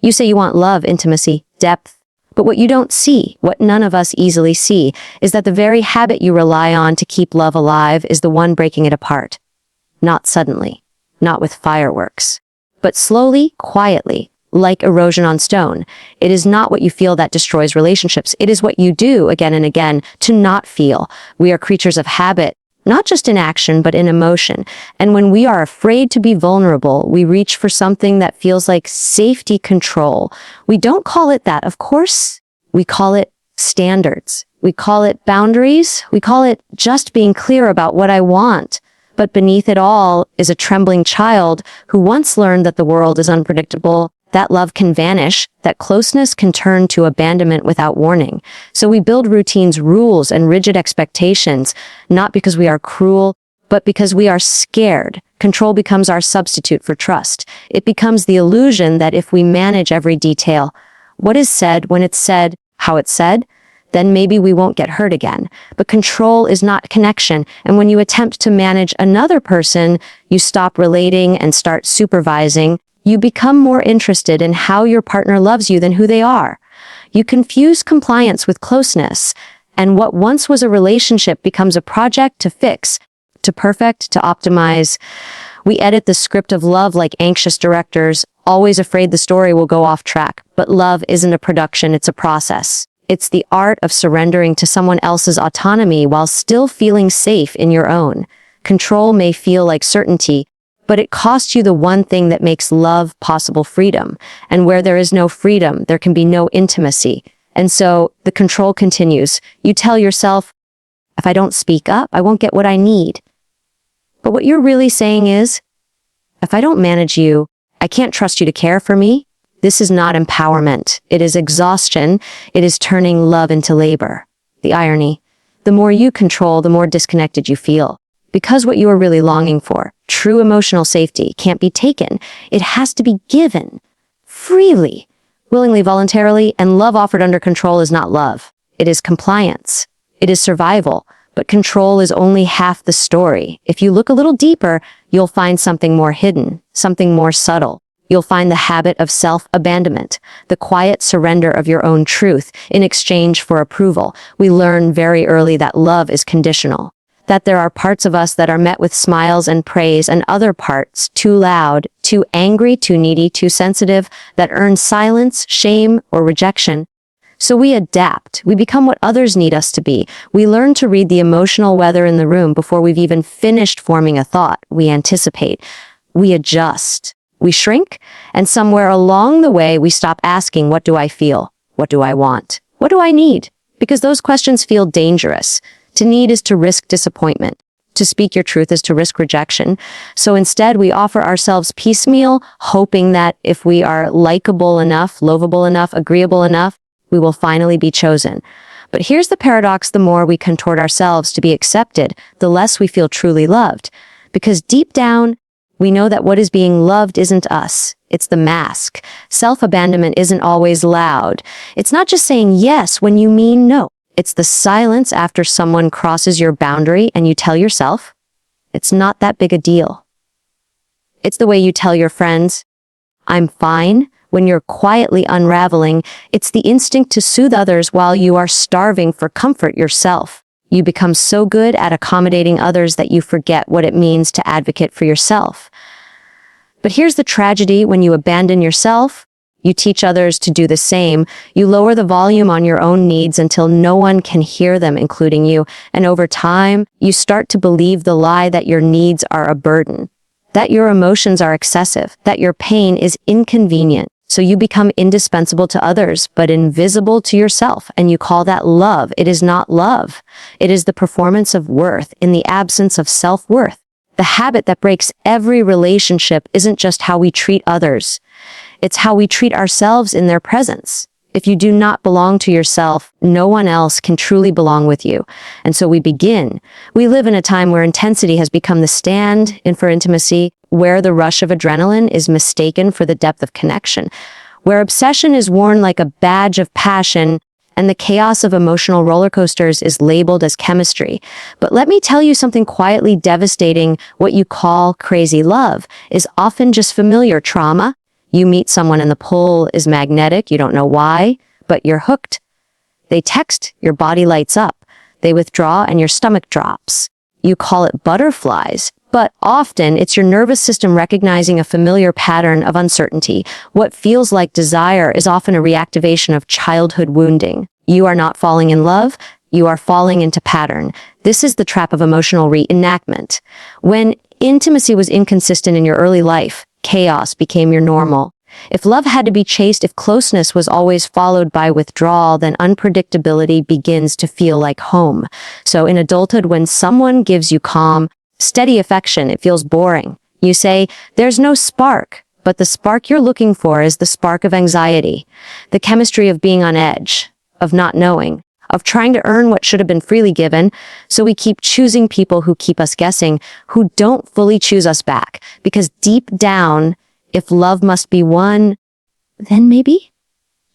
You say you want love, intimacy, depth. But what you don't see, what none of us easily see, is that the very habit you rely on to keep love alive is the one breaking it apart. Not suddenly, not with fireworks, but slowly, quietly, like erosion on stone. It is not what you feel that destroys relationships. It is what you do again and again to not feel. We are creatures of habit, not just in action, but in emotion. And when we are afraid to be vulnerable, we reach for something that feels like safety control. We don't call it that, of course. We call it standards. We call it boundaries. We call it just being clear about what I want. But beneath it all is a trembling child who once learned that the world is unpredictable, that love can vanish, that closeness can turn to abandonment without warning. So we build routines, rules, and rigid expectations, not because we are cruel, but because we are scared. Control becomes our substitute for trust. It becomes the illusion that if we manage every detail, what is said, when it's said, how it's said, then maybe we won't get hurt again. But control is not connection. And when you attempt to manage another person, you stop relating and start supervising. You become more interested in how your partner loves you than who they are. You confuse compliance with closeness, and what once was a relationship becomes a project to fix, to perfect, to optimize. We edit the script of love like anxious directors, always afraid the story will go off track. But love isn't a production, it's a process. It's the art of surrendering to someone else's autonomy while still feeling safe in your own. Control may feel like certainty, but it costs you the one thing that makes love possible: freedom. And where there is no freedom, there can be no intimacy. And so the control continues. You tell yourself, if I don't speak up, I won't get what I need. But what you're really saying is, if I don't manage you, I can't trust you to care for me. This is not empowerment. It is exhaustion. It is turning love into labor. The irony: the more you control, the more disconnected you feel. Because what you are really longing for, true emotional safety, can't be taken. It has to be given. Freely, willingly, voluntarily, and love offered under control is not love. It is compliance. It is survival. But control is only half the story. If you look a little deeper, you'll find something more hidden, something more subtle. You'll find the habit of self-abandonment, the quiet surrender of your own truth in exchange for approval. We learn very early that love is conditional, that there are parts of us that are met with smiles and praise, and other parts, too loud, too angry, too needy, too sensitive, that earn silence, shame, or rejection. So we adapt. We become what others need us to be. We learn to read the emotional weather in the room before we've even finished forming a thought. We anticipate. We adjust. We shrink. And somewhere along the way, we stop asking, what do I feel? What do I want? What do I need? Because those questions feel dangerous. To need is to risk disappointment. To speak your truth is to risk rejection. So instead, we offer ourselves piecemeal, hoping that if we are likable enough, lovable enough, agreeable enough, we will finally be chosen. But here's the paradox: the more we contort ourselves to be accepted, the less we feel truly loved. Because deep down, we know that what is being loved isn't us. It's the mask. Self-abandonment isn't always loud. It's not just saying yes when you mean no. It's the silence after someone crosses your boundary and you tell yourself, it's not that big a deal. It's the way you tell your friends, I'm fine, when you're quietly unraveling. It's the instinct to soothe others while you are starving for comfort yourself. You become so good at accommodating others that you forget what it means to advocate for yourself. But here's the tragedy: when you abandon yourself, you teach others to do the same. You lower the volume on your own needs until no one can hear them, including you. And over time, you start to believe the lie that your needs are a burden, that your emotions are excessive, that your pain is inconvenient. So you become indispensable to others, but invisible to yourself. And you call that love. It is not love. It is the performance of worth in the absence of self-worth. The habit that breaks every relationship isn't just how we treat others. It's how we treat ourselves in their presence. If you do not belong to yourself, no one else can truly belong with you. And so we begin. We live in a time where intensity has become the stand-in for intimacy, where the rush of adrenaline is mistaken for the depth of connection, where obsession is worn like a badge of passion, and the chaos of emotional roller coasters is labeled as chemistry. But let me tell you something quietly devastating: what you call crazy love is often just familiar trauma. You meet someone and the pull is magnetic. You don't know why, but you're hooked. They text, your body lights up. They withdraw and your stomach drops. You call it butterflies, but often it's your nervous system recognizing a familiar pattern of uncertainty. What feels like desire is often a reactivation of childhood wounding. You are not falling in love. You are falling into pattern. This is the trap of emotional reenactment. When intimacy was inconsistent in your early life, chaos became your normal. If love had to be chased, if closeness was always followed by withdrawal, then unpredictability begins to feel like home. So in adulthood, when someone gives you calm, steady affection, it feels boring. You say, there's no spark, but the spark you're looking for is the spark of anxiety, the chemistry of being on edge, of not knowing, of trying to earn what should have been freely given. So we keep choosing people who keep us guessing, who don't fully choose us back, because deep down, if love must be won, then maybe,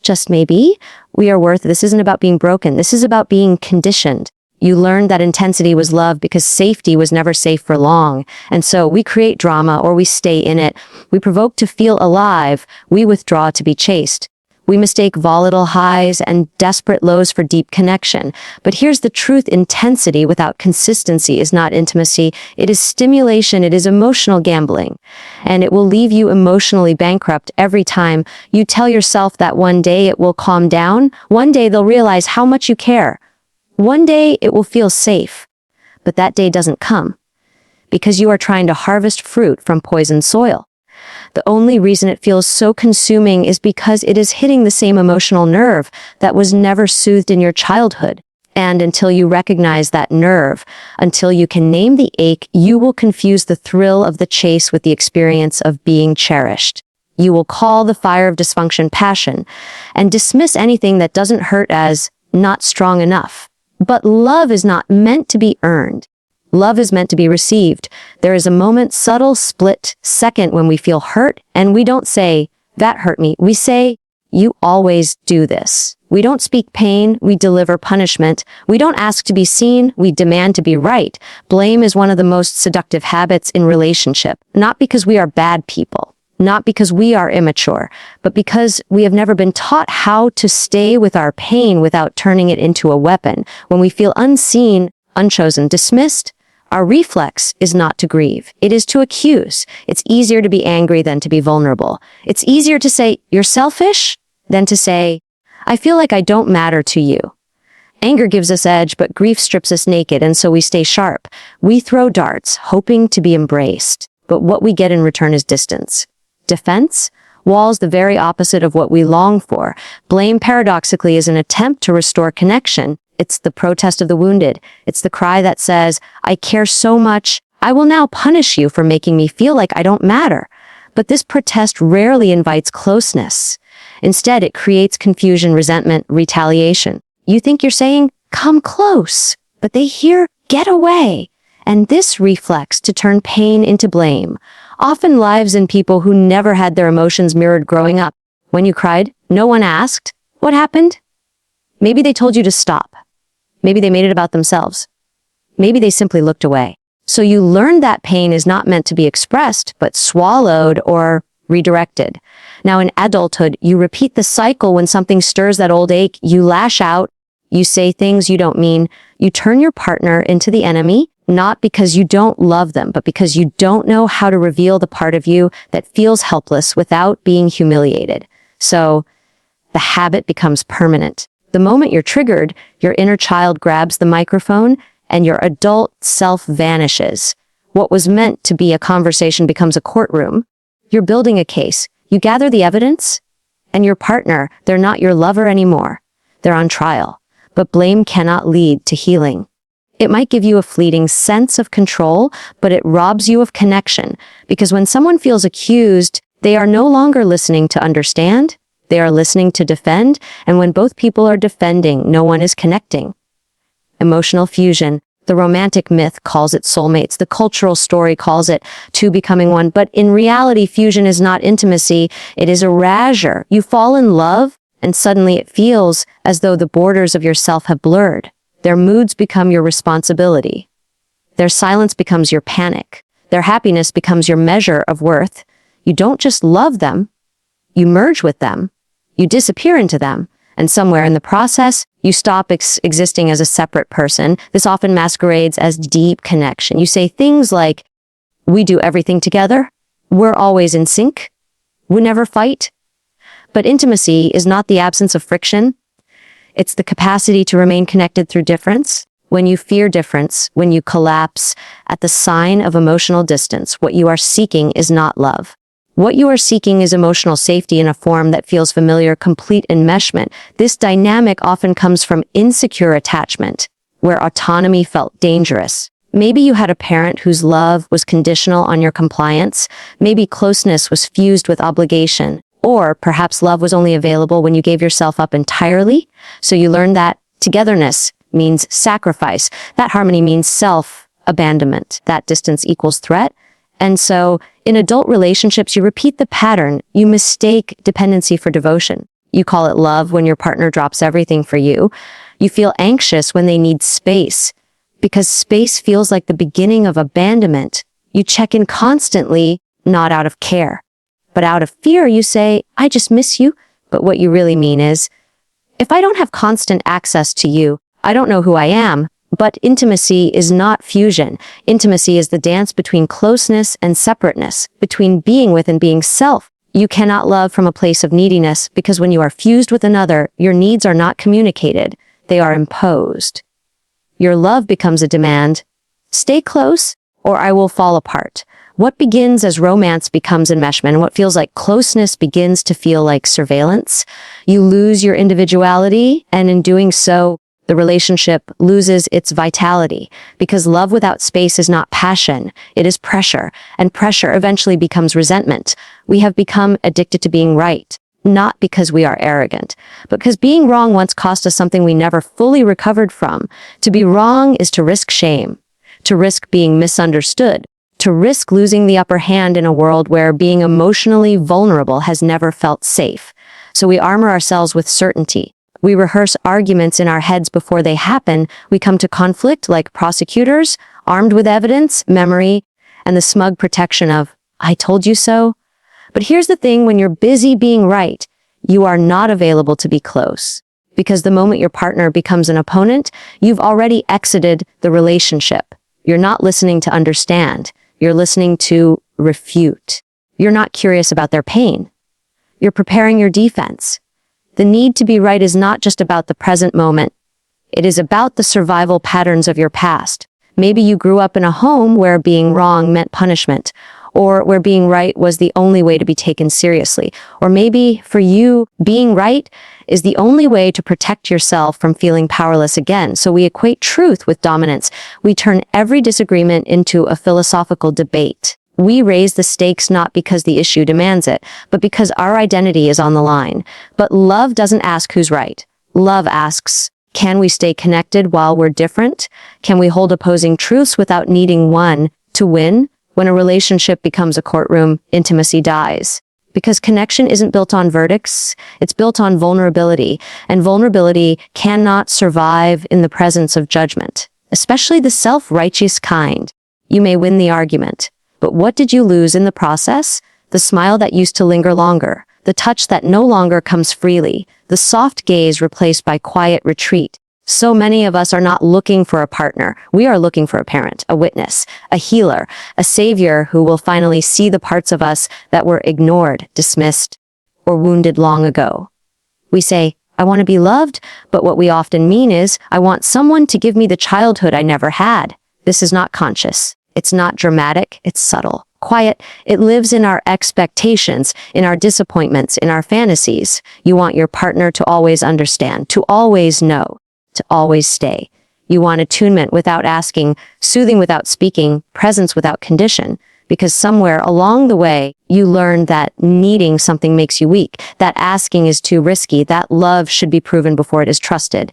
just maybe, we are worth it. This isn't about being broken. This is about being conditioned. You learned that intensity was love because safety was never safe for long. And so we create drama or we stay in it. We provoke to feel alive. We withdraw to be chased. We mistake volatile highs and desperate lows for deep connection. But here's the truth. Intensity without consistency is not intimacy. It is stimulation. It is emotional gambling. And it will leave you emotionally bankrupt every time you tell yourself that one day it will calm down. One day they'll realize how much you care. One day it will feel safe. But that day doesn't come because you are trying to harvest fruit from poisoned soil. The only reason it feels so consuming is because it is hitting the same emotional nerve that was never soothed in your childhood. And until you recognize that nerve, until you can name the ache, you will confuse the thrill of the chase with the experience of being cherished. You will call the fire of dysfunction passion and dismiss anything that doesn't hurt as not strong enough. But love is not meant to be earned. Love is meant to be received. There is a moment, subtle, split second when we feel hurt, and we don't say, that hurt me. We say, you always do this. We don't speak pain, we deliver punishment. We don't ask to be seen, we demand to be right. Blame is one of the most seductive habits in relationship, not because we are bad people, not because we are immature, but because we have never been taught how to stay with our pain without turning it into a weapon. When we feel unseen, unchosen, dismissed, our reflex is not to grieve. It is to accuse. It's easier to be angry than to be vulnerable. It's easier to say, you're selfish, than to say, I feel like I don't matter to you. Anger gives us edge, but grief strips us naked, and so we stay sharp. We throw darts, hoping to be embraced, but what we get in return is distance. Defense? Walls, the very opposite of what we long for. Blame, paradoxically, is an attempt to restore connection. It's the protest of the wounded. It's the cry that says, I care so much, I will now punish you for making me feel like I don't matter. But this protest rarely invites closeness. Instead, it creates confusion, resentment, retaliation. You think you're saying, come close, but they hear, get away. And this reflex to turn pain into blame often lives in people who never had their emotions mirrored growing up. When you cried, no one asked, what happened? Maybe they told you to stop. Maybe they made it about themselves. Maybe they simply looked away. So you learned that pain is not meant to be expressed, but swallowed or redirected. Now in adulthood, you repeat the cycle. When something stirs that old ache, you lash out, you say things you don't mean, you turn your partner into the enemy, not because you don't love them, but because you don't know how to reveal the part of you that feels helpless without being humiliated. So the habit becomes permanent. The moment you're triggered, your inner child grabs the microphone and your adult self vanishes. What was meant to be a conversation becomes a courtroom. You're building a case. You gather the evidence, and your partner, they're not your lover anymore. They're on trial. But blame cannot lead to healing. It might give you a fleeting sense of control, but it robs you of connection, because when someone feels accused, they are no longer listening to understand. They are listening to defend, and when both people are defending, no one is connecting. Emotional fusion. The romantic myth calls it soulmates. The cultural story calls it two becoming one. But in reality, fusion is not intimacy. It is erasure. You fall in love, and suddenly it feels as though the borders of yourself have blurred. Their moods become your responsibility. Their silence becomes your panic. Their happiness becomes your measure of worth. You don't just love them. you merge with them, you disappear into them, and somewhere in the process, you stop existing as a separate person. This often masquerades as deep connection. You say things like, we do everything together, we're always in sync, we never fight. But intimacy is not the absence of friction. It's the capacity to remain connected through difference. When you fear difference, when you collapse at the sign of emotional distance, what you are seeking is not love. What you are seeking is emotional safety in a form that feels familiar, complete enmeshment. This dynamic often comes from insecure attachment, where autonomy felt dangerous. Maybe you had a parent whose love was conditional on your compliance. Maybe closeness was fused with obligation. Or perhaps love was only available when you gave yourself up entirely. So you learned that togetherness means sacrifice. That harmony means self-abandonment. That distance equals threat. And so in adult relationships, you repeat the pattern. You mistake dependency for devotion. You call it love when your partner drops everything for you. You feel anxious when they need space, because space feels like the beginning of abandonment. You check in constantly, not out of care, but out of fear. You say, I just miss you. But what you really mean is, if I don't have constant access to you, I don't know who I am. But intimacy is not fusion. Intimacy is the dance between closeness and separateness, between being with and being self. You cannot love from a place of neediness, because when you are fused with another, your needs are not communicated. They are imposed. Your love becomes a demand. Stay close, or I will fall apart. What begins as romance becomes enmeshment, and what feels like closeness begins to feel like surveillance. You lose your individuality, and in doing so, the relationship loses its vitality, because love without space is not passion, it is pressure, and pressure eventually becomes resentment. We have become addicted to being right, not because we are arrogant, but because being wrong once cost us something we never fully recovered from. To be wrong is to risk shame, to risk being misunderstood, to risk losing the upper hand in a world where being emotionally vulnerable has never felt safe. So we armor ourselves with certainty. We rehearse arguments in our heads before they happen. We come to conflict like prosecutors, armed with evidence, memory, and the smug protection of, I told you so. But here's the thing, when you're busy being right, you are not available to be close. Because the moment your partner becomes an opponent, you've already exited the relationship. You're not listening to understand. You're listening to refute. You're not curious about their pain. You're preparing your defense. The need to be right is not just about the present moment. It is about the survival patterns of your past. Maybe you grew up in a home where being wrong meant punishment, or where being right was the only way to be taken seriously. Or maybe for you, being right is the only way to protect yourself from feeling powerless again. So we equate truth with dominance. We turn every disagreement into a philosophical debate. We raise the stakes not because the issue demands it, but because our identity is on the line. But love doesn't ask who's right. Love asks, can we stay connected while we're different? Can we hold opposing truths without needing one to win? When a relationship becomes a courtroom, intimacy dies. Because connection isn't built on verdicts, it's built on vulnerability. And vulnerability cannot survive in the presence of judgment, especially the self-righteous kind. You may win the argument, but what did you lose in the process? The smile that used to linger longer, the touch that no longer comes freely, the soft gaze replaced by quiet retreat. So many of us are not looking for a partner. We are looking for a parent, a witness, a healer, a savior who will finally see the parts of us that were ignored, dismissed, or wounded long ago. We say, I want to be loved, but what we often mean is, I want someone to give me the childhood I never had. This is not conscious. It's not dramatic, it's subtle, quiet. It lives in our expectations, in our disappointments, in our fantasies. You want your partner to always understand, to always know, to always stay. You want attunement without asking, soothing without speaking, presence without condition. Because somewhere along the way, you learn that needing something makes you weak, that asking is too risky, that love should be proven before it is trusted.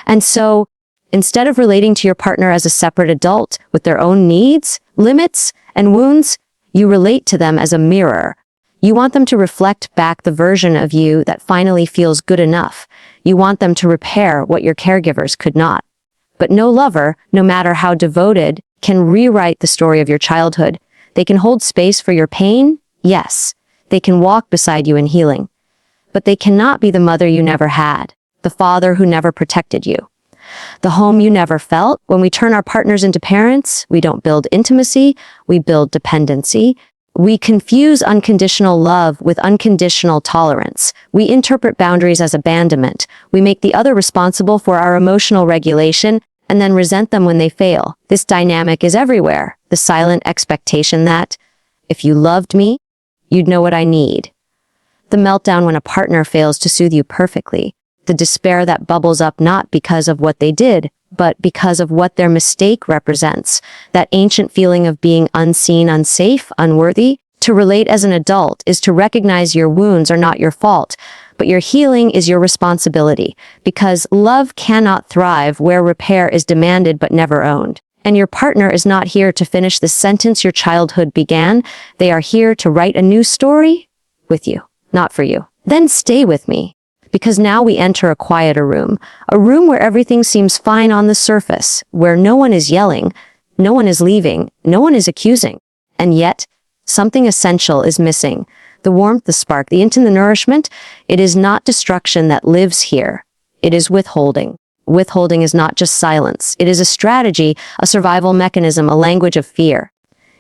And so, instead of relating to your partner as a separate adult with their own needs, limits, and wounds, you relate to them as a mirror. You want them to reflect back the version of you that finally feels good enough. You want them to repair what your caregivers could not. But no lover, no matter how devoted, can rewrite the story of your childhood. They can hold space for your pain, yes. They They can walk beside you in healing. But they cannot be the mother you never had, the father who never protected you, the home you never felt. When we turn our partners into parents, we don't build intimacy, we build dependency. We confuse unconditional love with unconditional tolerance. We interpret boundaries as abandonment. We make the other responsible for our emotional regulation and then resent them when they fail. This dynamic is everywhere. The silent expectation that, if you loved me, you'd know what I need. The meltdown when a partner fails to soothe you perfectly. The despair that bubbles up not because of what they did, but because of what their mistake represents. That ancient feeling of being unseen, unsafe, unworthy. To relate as an adult is to recognize your wounds are not your fault, but your healing is your responsibility, because love cannot thrive where repair is demanded but never owned. And your partner is not here to finish the sentence your childhood began. They are here to write a new story with you, not for you. Then stay with me. Because now we enter a quieter room, a room where everything seems fine on the surface, where no one is yelling, no one is leaving, no one is accusing. And yet, something essential is missing. The warmth, the spark, the intent, the nourishment. It is not destruction that lives here. It is withholding. Withholding is not just silence. It is a strategy, a survival mechanism, a language of fear.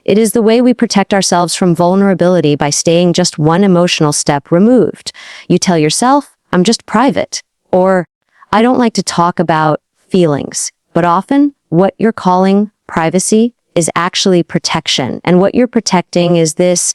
It is the way we protect ourselves from vulnerability by staying just one emotional step removed. You tell yourself, I'm just private, or I don't like to talk about feelings. But often, what you're calling privacy is actually protection. And what you're protecting is the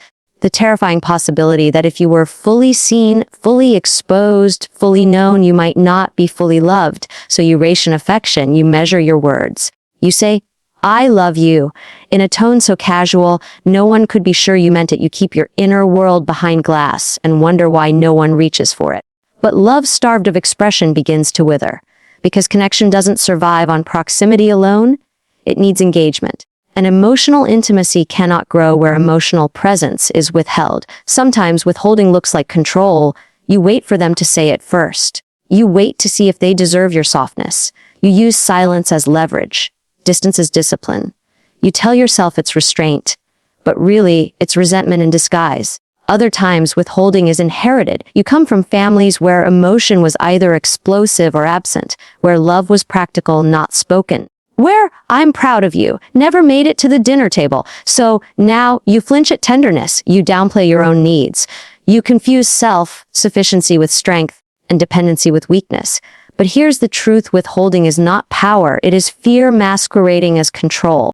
terrifying possibility that if you were fully seen, fully exposed, fully known, you might not be fully loved. So you ration affection, you measure your words. You say, I love you, in a tone so casual, no one could be sure you meant it. You keep your inner world behind glass and wonder why no one reaches for it. But love starved of expression begins to wither, because connection doesn't survive on proximity alone. It needs engagement. And emotional intimacy cannot grow where emotional presence is withheld. Sometimes withholding looks like control. You wait for them to say it first. You wait to see if they deserve your softness. You use silence as leverage. Distance as discipline. You tell yourself it's restraint, but really it's resentment in disguise. Other times, withholding is inherited. You come from families where emotion was either explosive or absent, where love was practical, not spoken, where I'm proud of you never made it to the dinner table. So now you flinch at tenderness. You downplay your own needs. You confuse self-sufficiency with strength and dependency with weakness. But here's the truth: withholding is not power. It is fear masquerading as control.